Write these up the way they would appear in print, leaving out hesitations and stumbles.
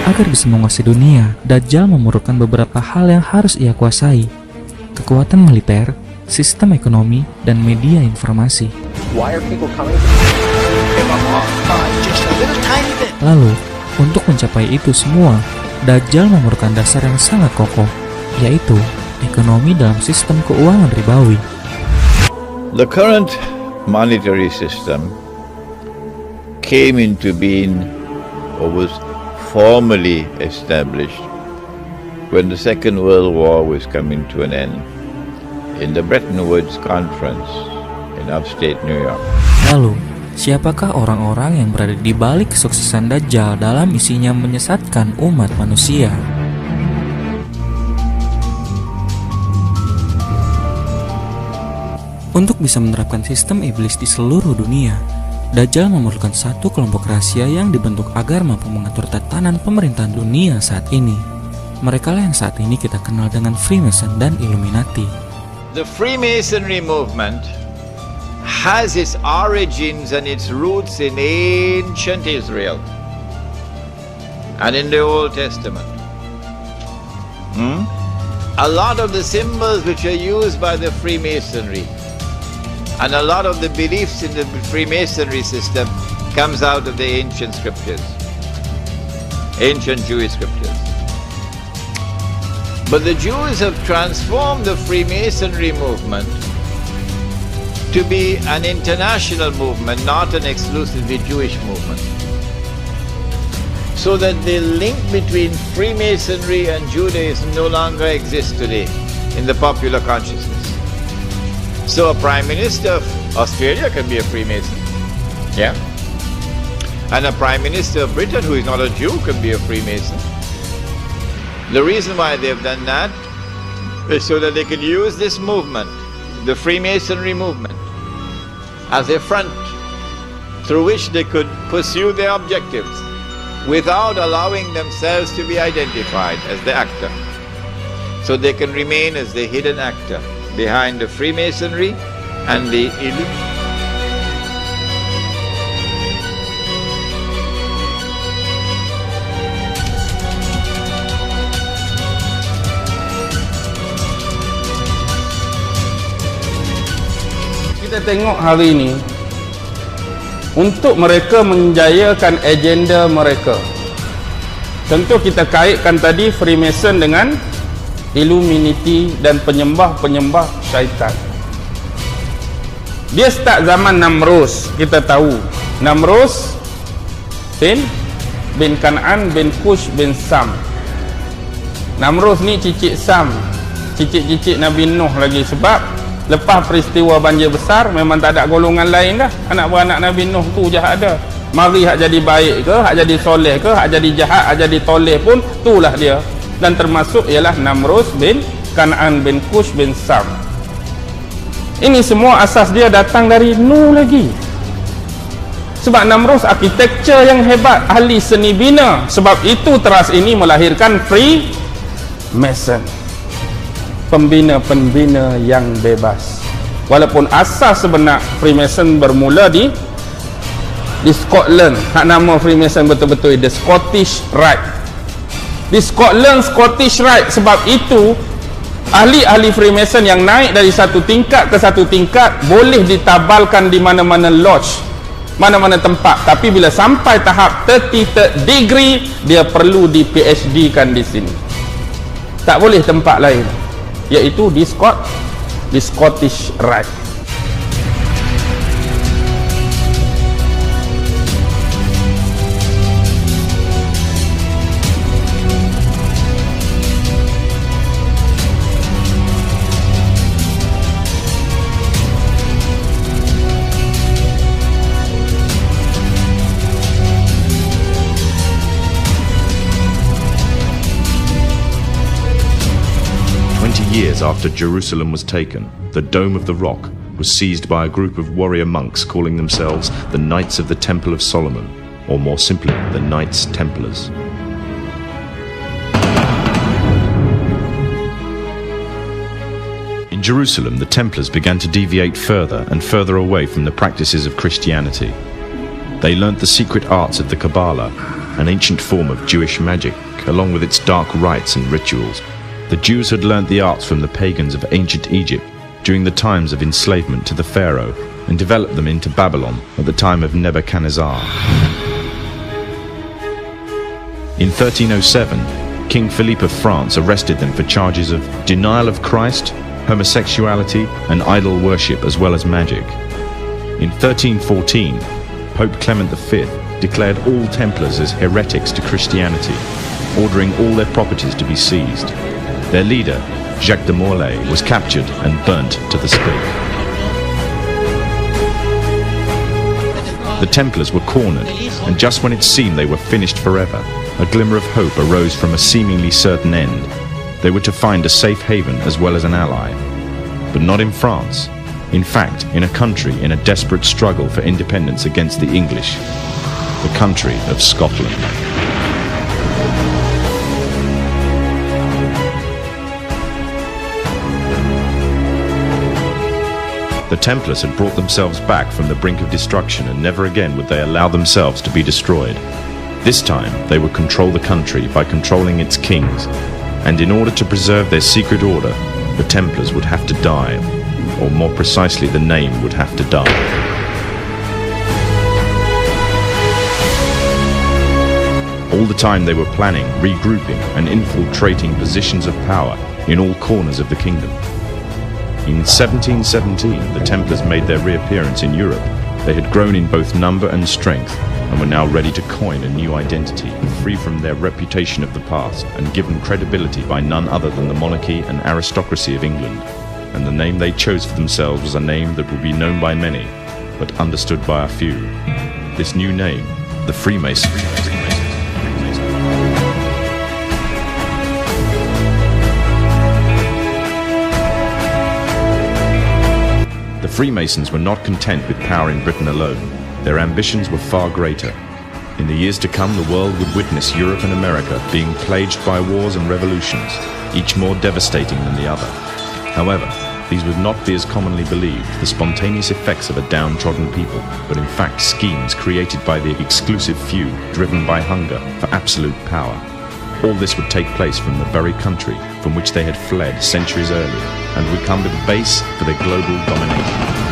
Agar bisa menguasai dunia, Dajjal memerlukan beberapa hal yang harus ia kuasai: kekuatan militer, sistem ekonomi, dan media informasi. Lalu, untuk mencapai itu semua, Dajjal memerlukan dasar yang sangat kokoh, yaitu ekonomi dalam sistem keuangan ribawi. The current monetary system came into being or was formally established when the Second World War was coming to an end in the Bretton Woods Conference in upstate New York. Lalu, siapakah orang-orang yang berada di balik kesuksesan Dajjal dalam isinya menyesatkan umat manusia? Untuk bisa menerapkan sistem iblis di seluruh dunia, Dajjal memerlukan satu kelompok rahasia yang dibentuk agar mampu mengatur tatanan pemerintahan dunia saat ini. Merekalah yang saat ini kita kenal dengan Freemasson dan Iluminati. The Freemasonry movement has its origins and its roots in ancient Israel and in the Old Testament. A lot of the symbols which are used by the Freemasonry and a lot of the beliefs in the Freemasonry system comes out of the ancient scriptures, ancient Jewish scriptures. But the Jews have transformed the Freemasonry movement to be an international movement, not an exclusively Jewish movement. So that the link between Freemasonry and Judaism no longer exists today in the popular consciousness. So a Prime Minister of Australia can be a Freemason, yeah? And a Prime Minister of Britain who is not a Jew can be a Freemason. The reason why they've done that is so that they can use this movement, the Freemasonry movement, as a front through which they could pursue their objectives without allowing themselves to be identified as the actor. So they can remain as the hidden actor behind the Freemasonry and the Illuminati. Kita tengok hari ini, untuk mereka menjayakan agenda mereka, tentu kita kaitkan tadi Freemason dengan Iluminati dan penyembah-penyembah syaitan. Dia start zaman Namrus. Kita tahu Namrus bin Kan'an bin Kush bin Sam. Namrus ni cicit Sam, cicit-cicit Nabi Nuh lagi. Sebab lepas peristiwa banjir besar memang tak ada golongan lain dah. Anak-beranak Nabi Nuh tu je ada. Mari hak jadi baik ke, hak jadi soleh ke, hak jadi jahat, hak jadi toleh pun itulah dia. Dan termasuk ialah Namrus bin Kan'an bin Kush bin Sam. Ini semua asas dia datang dari Nuh lagi. Sebab Namrus arkitektur yang hebat, ahli seni bina. Sebab itu teras ini melahirkan Freemason, pembina-pembina yang bebas. Walaupun asas sebenar Freemason bermula di Scotland. Hak nama Freemason betul-betul The Scottish Rite. Di Scotland, Scottish Rite. Sebab itu ahli-ahli Freemason yang naik dari satu tingkat ke satu tingkat boleh ditabalkan di mana-mana lodge, mana-mana tempat. Tapi bila sampai tahap 33rd degree, dia perlu di PhD kan di sini. Tak boleh tempat lain, iaitu di Scottish Rite. Years after Jerusalem was taken, the Dome of the Rock was seized by a group of warrior monks calling themselves the Knights of the Temple of Solomon, or more simply, the Knights Templars. In Jerusalem, the Templars began to deviate further and further away from the practices of Christianity. They learnt the secret arts of the Kabbalah an ancient form of Jewish magic, along with its dark rites and rituals. The Jews had learnt the arts from the pagans of ancient Egypt during the times of enslavement to the Pharaoh, and developed them into Babylon at the time of Nebuchadnezzar. In 1307, King Philippe of France arrested them for charges of denial of Christ, homosexuality, and idol worship, as well as magic. In 1314, Pope Clement V declared all Templars as heretics to Christianity, ordering all their properties to be seized. Their leader, Jacques de Molay, was captured and burnt to the stake. The Templars were cornered, and just when it seemed they were finished forever, a glimmer of hope arose from a seemingly certain end. They were to find a safe haven as well as an ally. But not in France. In fact, in a country in a desperate struggle for independence against the English. The country of Scotland. The Templars had brought themselves back from the brink of destruction, and never again would they allow themselves to be destroyed. This time, they would control the country by controlling its kings, and in order to preserve their secret order, the Templars would have to die, or more precisely, the name would have to die. All the time they were planning, regrouping, and infiltrating positions of power in all corners of the kingdom. In 1717, the Templars made their reappearance in Europe. They had grown in both number and strength, and were now ready to coin a new identity, free from their reputation of the past, and given credibility by none other than the monarchy and aristocracy of England. And the name they chose for themselves was a name that would be known by many, but understood by a few. This new name, the Freemasons. The Freemasons were not content with power in Britain alone. Their ambitions were far greater. In the years to come, the world would witness Europe and America being plagued by wars and revolutions, each more devastating than the other. However, these would not be as commonly believed, the spontaneous effects of a downtrodden people, but in fact schemes created by the exclusive few, driven by hunger for absolute power. All this would take place from the very country from which they had fled centuries earlier, and would come to the base for their global domination.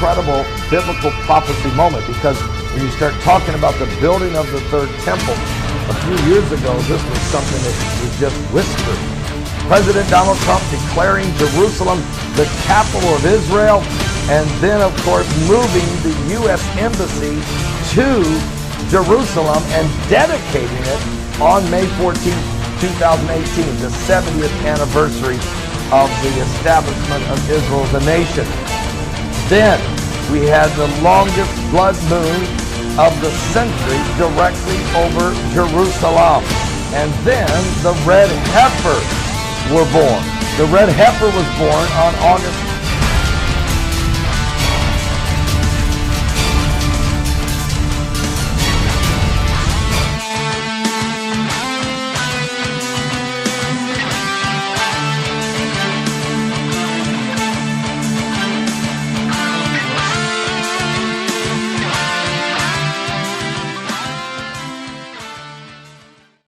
Incredible biblical prophecy moment, because when you start talking about the building of the third temple, a few years ago, this was something that was just whispered. President Donald Trump declaring Jerusalem the capital of Israel, and then, of course, moving the U.S. Embassy to Jerusalem and dedicating it on May 14, 2018, the 70th anniversary of the establishment of Israel as a nation. Then we had the longest blood moon of the century directly over Jerusalem. And then the red heifers were born. The red heifer was born on August